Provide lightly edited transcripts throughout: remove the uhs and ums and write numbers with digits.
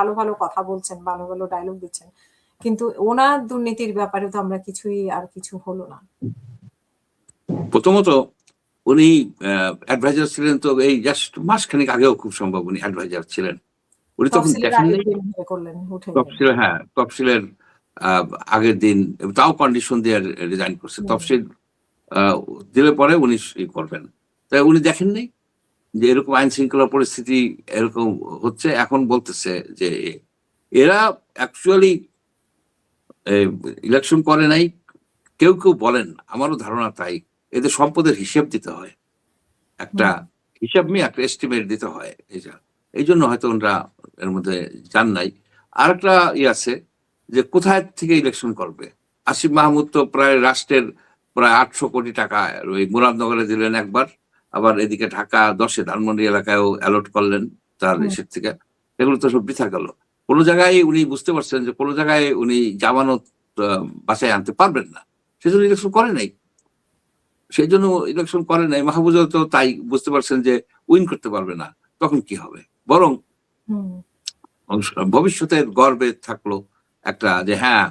ভালো ভালো কথা বলছেন, ভালো ভালো ডায়লগ দিচ্ছেন, কিন্তু ওনার দুর্নীতির ব্যাপারে তো আমরা কিছুই আর কিছু হলো না। প্রথমত উনি অ্যাডভাইজার ছিলেন তো এই জাস্ট মাসখানেক আগেও খুব সম্ভব উনি অ্যাডভাইজার ছিলেন। উনি তখন দেখেননি তফসিলের আগের দিন, তাও কন্ডিশন দিয়ে রিজাইন করছে। তফসিল দিলে পরে উনি করবেন, তাই উনি দেখেননি যে এরকম আইন শৃঙ্খলা পরিস্থিতি এরকম হচ্ছে। এখন বলতেছে যে এরা অ্যাকচুয়ালি ইলেকশন করে নাই। কেউ কেউ বলেন, আমারও ধারণা তাই, এদের সম্পদের হিসেব দিতে হয়, একটা হিসাব নিয়ে একটা এস্টিমেট দিতে হয়। এই জন্য হয়তো ওনারা এর মধ্যে যান নাই। আর একটা আছে যে কোথায় থেকে ইলেকশন করবে। আসিফ মাহমুদ তো প্রায় রাষ্ট্রের প্রায় 800 কোটি টাকা ওই মুরাদনগরে দিলেন একবার, আবার এদিকে ঢাকা 10-এ ধানমন্ডি এলাকায়ও অ্যালট করলেন তার দেশের থেকে। এগুলো তো সব বৃথা গেল। কোনো জায়গায় উনি বুঝতে পারছেন যে কোনো জায়গায় উনি জামানত বাসায় আনতে পারবেন না, সেজন্য ইলেকশন করে নাই। সেই জন্য ইলেকশন করে নাই। মাহবুজা তো তাই বুঝতে পারছেন যে উইন করতে পারবে না, তখন কি হবে। বরং ভবিষ্যতের গর্বে থাকলো একটা যে হ্যাঁ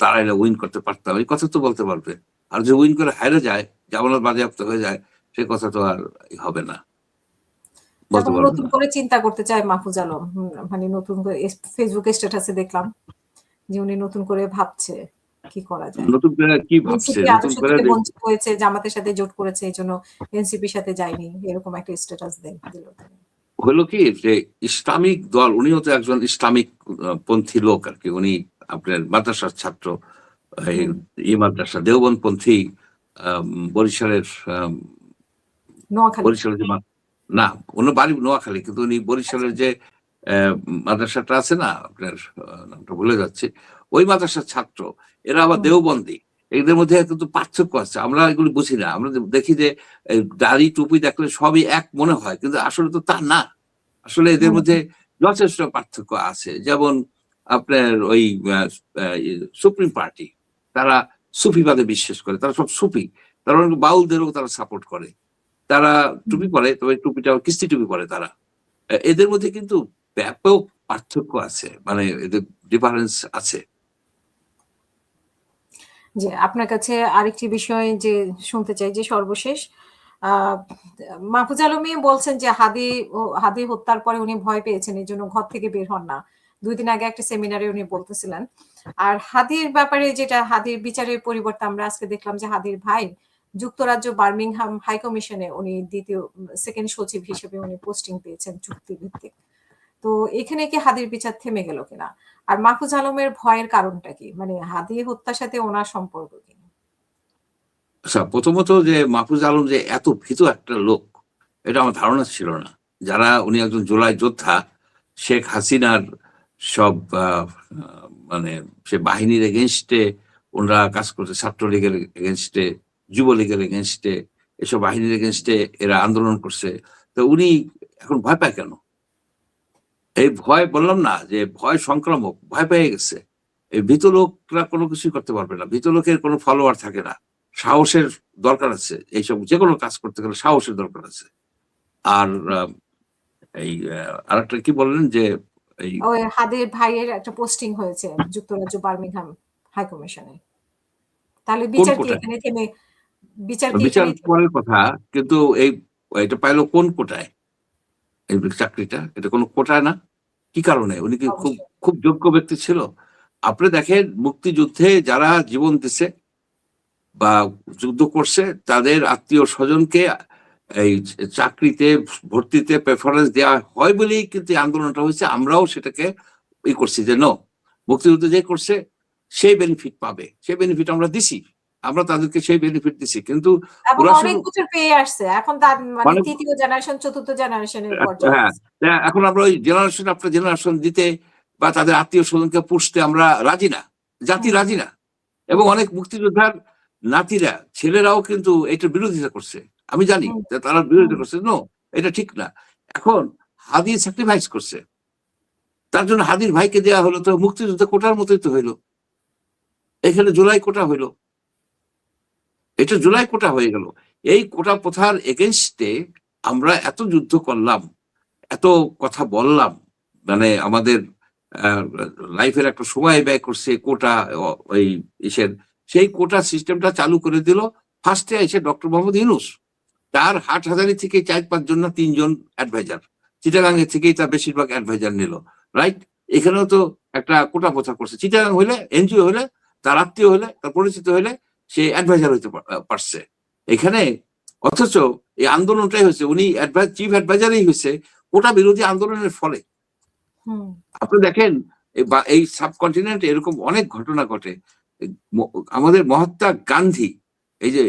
তারা এটা উইন করতে পারতাম, এই কথা তো বলতে পারবে। আর যে উইন করে হারে যায়, জামানত বাজেয়াপ্ত হয়ে যায়, সে কথা তো আর হবে না, বলতে পারবে নতুন করে চিন্তা করতে চায় মাহফুজ আলম। মানে নতুন করে ফেসবুকে স্ট্যাটাসে দেখলাম যে উনি নতুন করে ভাবছে কি করা যায়। নতুন করে কি ভাবছে, নতুন করে বঞ্চিত হয়েছে, জামাতের সাথে জোট করেছে, এইজন্য এনসিপির সাথে যায়নি, এরকম একটা স্ট্যাটাস দিল। হলো কি যে ইসলামিক দল, উনিও তো একজন ইসলামিক পন্থী লোক আর কি। উনি আপনার মাদ্রাসার ছাত্র, এই মাদ্রাসা দেওবন্দপন্থী, বরিশালের না, উনি বাড়ি নোয়াখালী, কিন্তু উনি বরিশালের যে মাদ্রাসাটা আছে না, আপনার নামটা ভুলে যাচ্ছে, ওই মাদ্রাসার ছাত্র। এরা আবার দেওবন্দি। এদের মধ্যে কিন্তু পার্থক্য আছে, আমরা এগুলো বুঝি না। আমরা দেখি যে দাড়ি টুপি দেখলে সবই এক মনে হয়, কিন্তু আসলে তো তা না। আসলে এদের মধ্যে যথেষ্ট পার্থক্য আছে। যেমন আপনার ওই সুপ্রিম পার্টি, তারা সুফিবাদে বিশ্বাস করে, তারা সব সুফি, তারা অনেক বাউলদেরও তারা সাপোর্ট করে। তারা টুপি পরে, তবে টুপিটা কিস্তি টুপি পরে তারা। এদের মধ্যে কিন্তু ব্যাপক পার্থক্য আছে, মানে এদের ডিফারেন্স আছে। যে আপনার কাছে আরেকটি বিষয় যে শুনতে চাই, যে সর্বশেষ মাহফুজ আলমী বলছেন যে হাদি হত্যার পরে উনি ভয় পেয়েছেন, এই জন্য ঘর থেকে বের হন না। 2 দিন আগে একটা সেমিনারে উনি বলতেছিলেন। আর হাদির ব্যাপারে যেটা, হাদির বিচারের পরিবর্তে আমরা আজকে দেখলাম যে হাদির ভাই যুক্তরাজ্য বার্মিংহাম হাই কমিশনে উনি সেকেন্ড সচিব হিসেবে উনি পোস্টিং পেয়েছেন চুক্তিভিত্তিক। তো এখানে কি হাদির বিচার থেমে গেল কিনা? আর মাহফুজ আলমের ভয়ের কারণটা কি? মানে হাদি হত্যার সাথে ওনার সম্পর্ক কি? আচ্ছা, প্রথমত যে মাহফুজ আলম যে এত ভীতু একটা লোক, এটা আমার ধারণা ছিল না। যারা উনি একজন জুলাই যোদ্ধা, শেখ হাসিনার সব মানে সে বাহিনীর এগেনস্টে ওনারা কাজ করছে, ছাত্রলীগের এগেনস্টে, যুবলীগের এগেনস্টে, এসব বাহিনীর এগেনস্টে এরা আন্দোলন করছে। তো উনি এখন ভয় পায় কেন? এই ভয়, বললাম না যে ভয় সংক্রামক, ভয় পেয়ে গেছে। এই ভীত লোকরা কোনো কিছুই করতে পারবে না। ভীত লোকের কোনো ফলোয়ার থাকে না। সাহসের দরকার আছে, এইসব যে কোনো কাজ করতে গেলে সাহসের দরকার আছে। আর এই আরেকটা কি বললেন যে এই হাদির ভাইয়ের একটা পোস্টিং হয়েছে যুক্তরাজ্য বার্মিংহাম হাই কমিশনে, তাহলে বিচার কি এখানে থেমে? বিচার পরের কথা, কিন্তু এটা পাইলো কোন কোটায়? এই চাকরিটা, এটা কোনো কোটায় না। কি কারণে? উনি কি খুব যোগ্য ব্যক্তি ছিল? আপনি দেখেন, মুক্তিযুদ্ধে যারা জীবন দিছে বা যুদ্ধ করছে, তাদের আত্মীয় স্বজনকে এই চাকরিতে ভর্তিতে প্রেফারেন্স দেওয়া হয় বলেই কিন্তু আন্দোলনটা হয়েছে। আমরাও সেটাকে করছি যে মুক্তিযুদ্ধ যে করছে সেই বেনিফিট পাবে, সেই বেনিফিট আমরা দিছি, আমরা তাদেরকে সেই বেনিফিট দিছি। কিন্তু অনেক বছর পেয়ে আসছে, এখন তার মানে তৃতীয় জেনারেশন, চতুর্থ জেনারেশনের পর্যায়ে। হ্যাঁ, এখন আমরা ওই জেনারেশন আফটার জেনারেশন দিতে বা তাদের আত্মীয় স্বজনকে পুষতে আমরা রাজি না, জাতি রাজি না। এবং অনেক মুক্তিযোদ্ধার নাতিরা, ছেলেরাও কিন্তু এটার বিরোধিতা করছে। আমি জানি যে তারা বিরোধিতা করছে, এটা ঠিক না। এখন হাদি স্যাক্রিফাইস করছে, তার জন্য হাদির ভাইকে দেওয়া হলো, তো মুক্তিযুদ্ধ কোটার মতোই তো হইলো। এখানে জুলাই কোটা হইলো, এটা জুলাই কোটা হয়ে গেল। এই কোটা প্রথার এগেনস্টে আমরা এত যুদ্ধ করলাম, এত কথা বললাম, মানে আমাদের লাইফের একটা সময় ব্যয় করছে কোটা, ওই ইসের সেই কোটা সিস্টেমটা চালু করে দিল। ফার্স্টে এসে ডক্টর মোহাম্মদ ইউনূস, তার হাটহাজারী থেকে 4-5 জন না 3 জন অ্যাডভাইজার, চিটাগাং এর থেকেই তার বেশিরভাগ অ্যাডভাইজার নিল, রাইট? এখানেও তো একটা কোটা প্রথা করছে। চিটাগাং হইলে, এনজিও হলে, তার আত্মীয় হলে, তার পরিচিত হলে সে অ্যাডভাইজার হইতে পারছে এখানে। অথচ এই আন্দোলনটাই হয়েছে, উনি চিফ অ্যাডভাইজারই হয়েছে কোটা বিরোধী আন্দোলনের ফলে। আপনি দেখেন এই সাবকন্টিনেন্টে এরকম অনেক ঘটনা ঘটে। আমাদের মহাত্মা গান্ধী, এই যে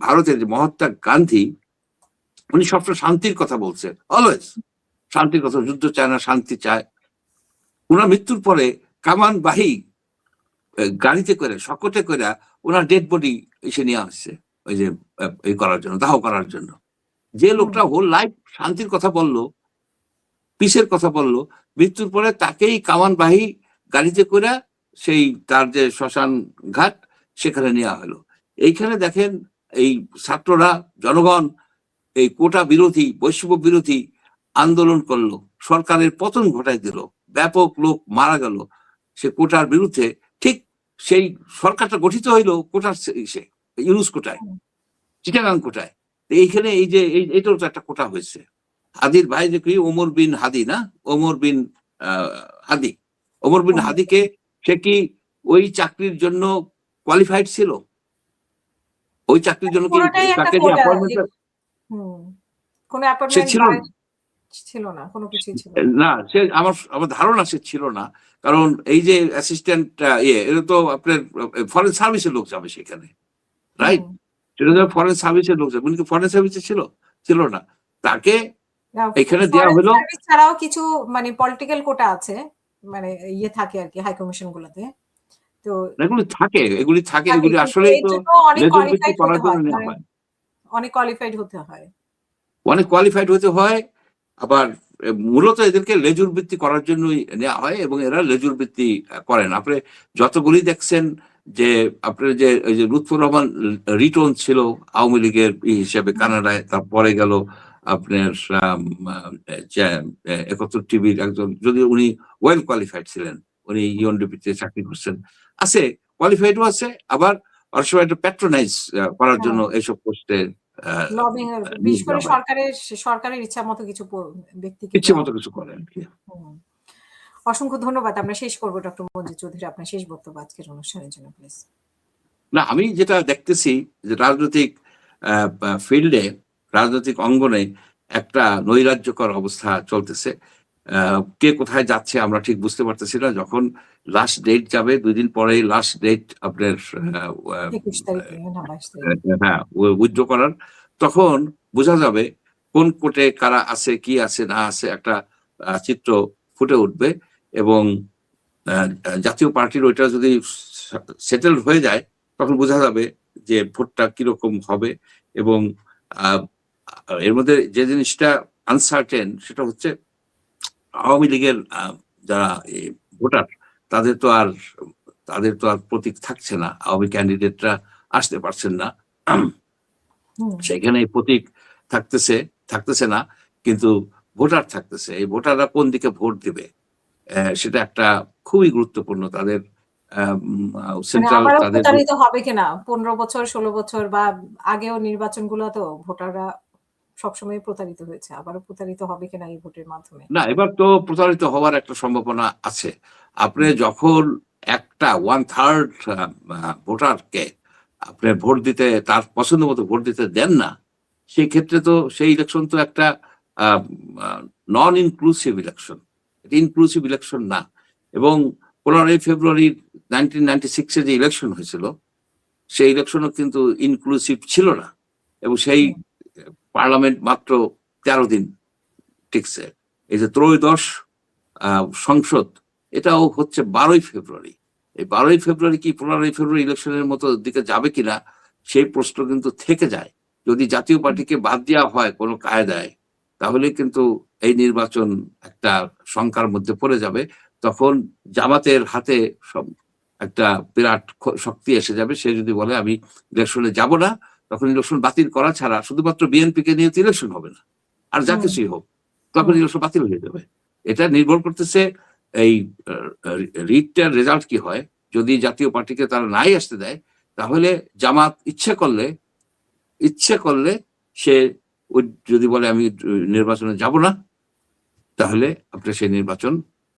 ভারতের যে মহাত্মা গান্ধী, উনি সবসময় শান্তির কথা বলছেন, অলওয়েজ শান্তির কথা, যুদ্ধ চায় না, শান্তি চায়। ওনার মৃত্যুর পরে কামানবাহী গাড়িতে করে, শকটে করে ওনার ডেড বডি এসে নিয়ে আসছে ওই যে এই করার জন্য, দাহ করার জন্য। যে লোকটা হোল লাইফ শান্তির কথা বললো, পিসের কথা বললো, মৃত্যুর পরে তাকেই কামানবাহী গাড়িতে করে সেই তার যে শ্মশান ঘাট সেখানে নেওয়া হলো। এইখানে দেখেন এই ছাত্ররা, জনগণ এই কোটা বিরোধী, বৈষম্য বিরোধী আন্দোলন করলো, সরকারের পতন ঘটাই দিল, ব্যাপক লোক মারা গেল সে কোটার বিরুদ্ধে। ঠিক সেই সরকারটা গঠিত হইলো কোটার ইউনুস কোটায়, চিটাগাং কোটায়। এইখানে এই যে এইটাও তো একটা কোটা হয়েছে। হাদির ভাই যে কি ওমর বিন হাদি, না ওমর বিন হাদি, ওমর বিন হাদিকে, সে কি ওই চাকরির জন্য কোয়ালিফাইড ছিল? ওই চাকরির জন্য কি তাকে যে অ্যাপয়েন্টমেন্ট সে ছিল না? ছিল না, কোনো কিছুই ছিল না। সে আমার ধারণা সে ছিল না, কারণ এই যে অ্যাসিস্ট্যান্ট এটা তো আপনার ফরেন সার্ভিসের লোক যাবে সেখানে, রাইট? সেটা তো ফরেন সার্ভিসের লোক যাবে, উনি কি ফরেন সার্ভিসে ছিল না? তাকে এখানে দেওয়া হলো। ছাড়াও কিছু মানে পলিটিক্যাল কোটা আছে, মানে ইয়ে থাকে আর কি হাই কমিশন গুলোতে। তো এগুলি থাকে, এগুলি আসলে তো লেজুর ভিত্তি করার জন্য নেওয়া হয়, অনেক কোয়ালিফাইড হতে হয়, অনেক কোয়ালিফাইড হতে হয়। আবার মূলত এদেরকে লেজুর ভিত্তি করার জন্যই নেওয়া হয়, এবং এরা লেজুর ভিত্তি করেন। আপনি যতগুলি দেখছেন যে আপনার যে ওই যে লুৎফর রহমান রিটন ছিল আওয়ামী লীগের হিসেবে কানাডায়, তারপরে গেল আপনার 71 টিভির একজন, যদি উনি ওয়েল কোয়ালিফাইড ছিলেন, উনি ইউএনডিপিতে চাকরি করছেন, আছে কোয়ালিফাইডও আছে, আবার অনেক সময় একটা প্যাট্রোনাইজ করার জন্য এইসব পোস্টে বিশেষ করে সরকারের ইচ্ছা মতো কিছু ব্যক্তিকে ইচ্ছে মতো কিছু করেন। অসংখ্য ধন্যবাদ। আমরা শেষ করবো ডক্টর মঞ্জু চৌধুরী, আপনার শেষ বক্তব্য আজকের অনুষ্ঠানের জন্য প্লিজ। না, আমি যেটা দেখতেছি যে রাজনৈতিক ফিল্ডে, রাজনৈতিক অঙ্গনে একটা নৈরাজ্যকর অবস্থা চলতেছে। কে কোথায় যাচ্ছে আমরা ঠিক বুঝতে পারতেছি না। যখন লাস্ট ডেট যাবে, 2 দিন পরেই লাস্ট ডেট আপনার উইথড্র করার, তখন বোঝা যাবে কোন কোর্টে কারা আছে, কি আছে না আছে, একটা চিত্র ফুটে উঠবে। এবং জাতীয় পার্টির ওইটা যদি সেটেল হয়ে যায়, তখন বোঝা যাবে যে ভোটটা কিরকম হবে। এবং এর মধ্যে যে জিনিসটা আনসার্টেন, সেটা হচ্ছে আওয়ামী লীগের যারা ভোটার, তাদের তো আর প্রতীক থাকছে না, আওয়ামী ক্যান্ডিডেটরা আসতে পারছেন না, সেখানে প্রতীক থাকতেছে না, কিন্তু ভোটার থাকতেছে। এই ভোটাররা কোন দিকে ভোট দিবে সেটা একটা খুবই গুরুত্বপূর্ণ। তাদের সেন্ট্রাল প্রতারিত হবে কিনা, 15 বছর 16 বছর বা আগেও নির্বাচনগুলো তো ভোটাররা সবসময় প্রতারিত হয়েছে, আবারও প্রতারিত হবে কিনা এই ভোটের মাধ্যমে? না, এবার তো প্রতারিত হওয়ার একটা সম্ভাবনা আছে। আপনি যখন একটা 1/3 ভোটারকে আপনি ভোট দিতে, তার পছন্দ মতো ভোট দিতে দেন না, সেই ক্ষেত্রে তো সেই ইলেকশন তো একটা নন ইনক্লুসিভ ইলেকশন, ইনক্লুসিভ ইলেকশন না। এবং 15 ফেব্রুয়ারি 1996 যে ইলেকশন হয়েছিল, সেই ইলেকশনও কিন্তু ইনক্লুসিভ ছিল না, এবং সেই পার্লামেন্ট মাত্র 13 দিন টিকছে। এই যে ত্রয়োদশ সংসদ, এটাও হচ্ছে 12 ফেব্রুয়ারি। এই 12 ফেব্রুয়ারি কি 15 ফেব্রুয়ারি ইলেকশনের মতো দিকে যাবে কিনা, সেই প্রশ্ন কিন্তু থেকে যায়। যদি জাতীয় পার্টিকে বাদ দেওয়া হয় কোনো কায়দায়, তাহলে কিন্তু এই নির্বাচন একটা শঙ্কার মধ্যে পড়ে যাবে। তখন জামাতের হাতে সব একটা বিরাট শক্তি এসে যাবে। সে যদি বলে আমি ইলেকশনে যাব না, তখন ইলেকশন বাতিল করা ছাড়া শুধুমাত্র বিএনপি কে নিয়ে ইলেকশন হবে না, আর যা কিছুই হোক, তখন ইলেকশন বাতিল হয়ে যাবে। এটা নির্ভর করতেছে এই রিটটার রেজাল্ট কি হয়। যদি জাতীয় পার্টিকে তারা নাই আসতে দেয়, তাহলে জামাত ইচ্ছে করলে সে যদি বলে আমি নির্বাচনে যাব না, তাহলে আপনার সেই নির্বাচন